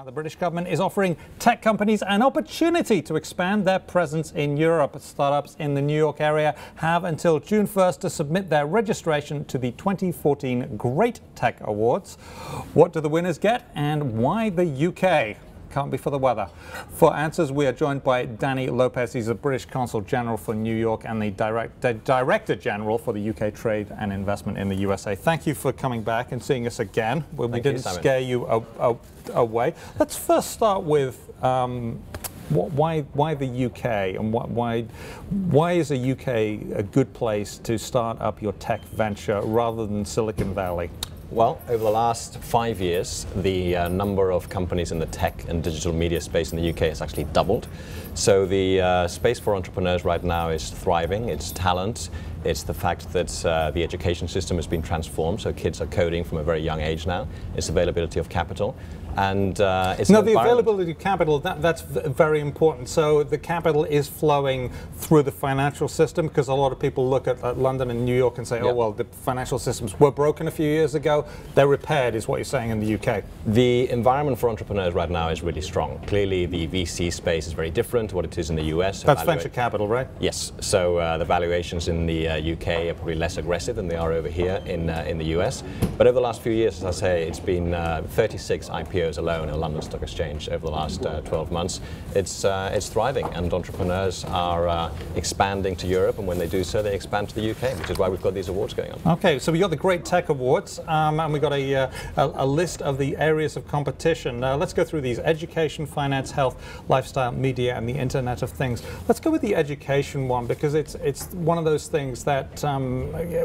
The British government is offering tech companies an opportunity to expand their presence in Europe. Startups in the New York area have until June 1st to submit their registration to the 2014 Great Tech Awards. What do the winners get, and why the UK? Can't be for the weather. For answers, we are joined by Danny Lopez. He's the British Consul General for New York and the Director General for the UK Trade and Investment in the USA. Thank you for coming back and seeing us again. We didn't scare you away. Let's first start with why the UK, and why is the UK a good place to start up your tech venture rather than Silicon Valley? Well, over the last 5 years, the number of companies in the tech and digital media space in the UK has actually doubled. So the space for entrepreneurs right now is thriving. It's talent. It's the fact that the education system has been transformed, so kids are coding from a very young age now. It's availability of capital. And it's the availability of capital, that's very important. So the capital is flowing through the financial system, because a lot of people look at London and New York and say, oh, well, the financial systems were broken a few years ago. They're repaired, is what you're saying in the UK. The environment for entrepreneurs right now is really strong. Clearly, the VC space is very different to what it is in the US. That's venture capital, right? Yes. So the valuations in the UK are probably less aggressive than they are over here in the US. But over the last few years, as I say, it's been 36 IPOs alone in the London Stock Exchange over the last 12 months. It's thriving, and entrepreneurs are expanding to Europe, and when they do so, they expand to the UK, which is why we've got these awards going on. Okay, so we got the Great Tech Awards, and we got a list of the areas of competition. Let's go through these: education, finance, health, lifestyle, media, and the Internet of Things. Let's go with the education one, because it's one of those things that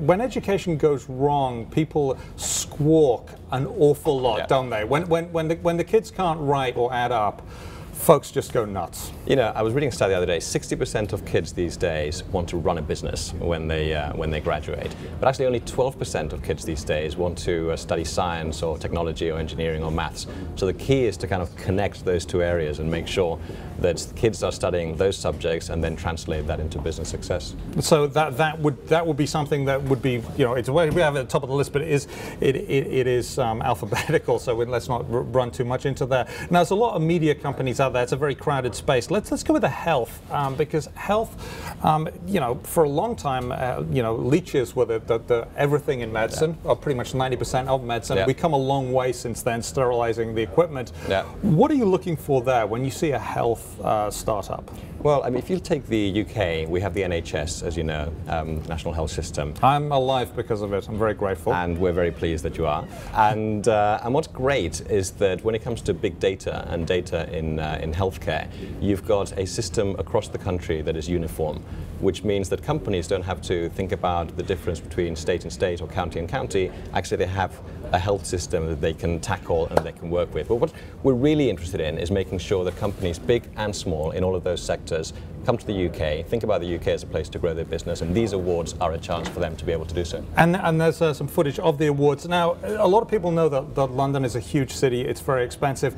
when education goes wrong, people squawk an awful lot, don't they? When the kids can't write or add up, folks just go nuts. You know, I was reading a study the other day. 60% of kids these days want to run a business when they graduate, but actually only 12% of kids these days want to study science or technology or engineering or maths. So the key is to kind of connect those two areas and make sure that kids are studying those subjects and then translate that into business success. So that would be something that would be, you know, it's we have it at the top of the list, but it is alphabetical. So let's not run too much into that. Now, there's a lot of media companies out there. It's a very crowded space. Let's go with the health, because health, you know, for a long time, you know, leeches were the everything in medicine, or pretty much 90% of medicine. We've come a long way since then, sterilizing the equipment. What are you looking for there when you see a health startup? Well, I mean, if you take the UK, we have the NHS, as you know, National Health System. I'm alive because of it. I'm very grateful. And we're very pleased that you are. And what's great is that when it comes to big data and data in healthcare, you've got a system across the country that is uniform, which means that companies don't have to think about the difference between state and state or county and county. Actually, they have a health system that they can tackle and they can work with. But what we're really interested in is making sure that companies, big and small, in all of those sectors, come to the UK, think about the UK as a place to grow their business, and these awards are a chance for them to be able to do so. And there's some footage of the awards. Now, a lot of people know that London is a huge city. It's very expensive.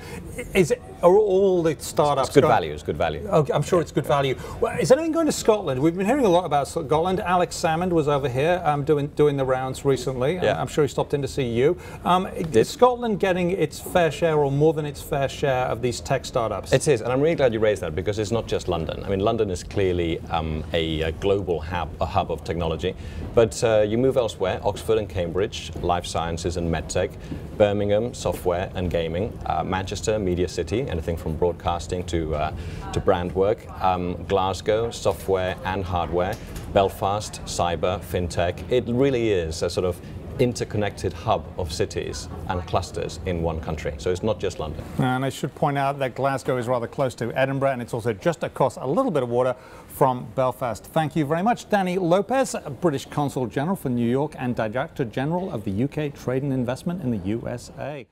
Are all the startups? It's good value. It's good value. Okay, I'm sure it's good value. Well, is anything going to Scotland? We've been hearing a lot about Scotland. Alex Salmond was over here doing the rounds recently. I'm sure he stopped in to see you. Is Scotland getting its fair share, or more than its fair share, of these tech startups? It is, and I'm really glad you raised that, because it's not just London. I mean, London is clearly a global hub of technology, but you move elsewhere: Oxford and Cambridge, life sciences and medtech; Birmingham, software and gaming; Manchester, media city, anything from broadcasting to brand work; Glasgow, software and hardware; Belfast, cyber, fintech. It really is a sort of interconnected hub of cities and clusters in one country. So it's not just London. And I should point out that Glasgow is rather close to Edinburgh, and it's also just across a little bit of water from Belfast. Thank you very much, Danny Lopez, British Consul General for New York and Director General of the UK Trade and Investment in the USA.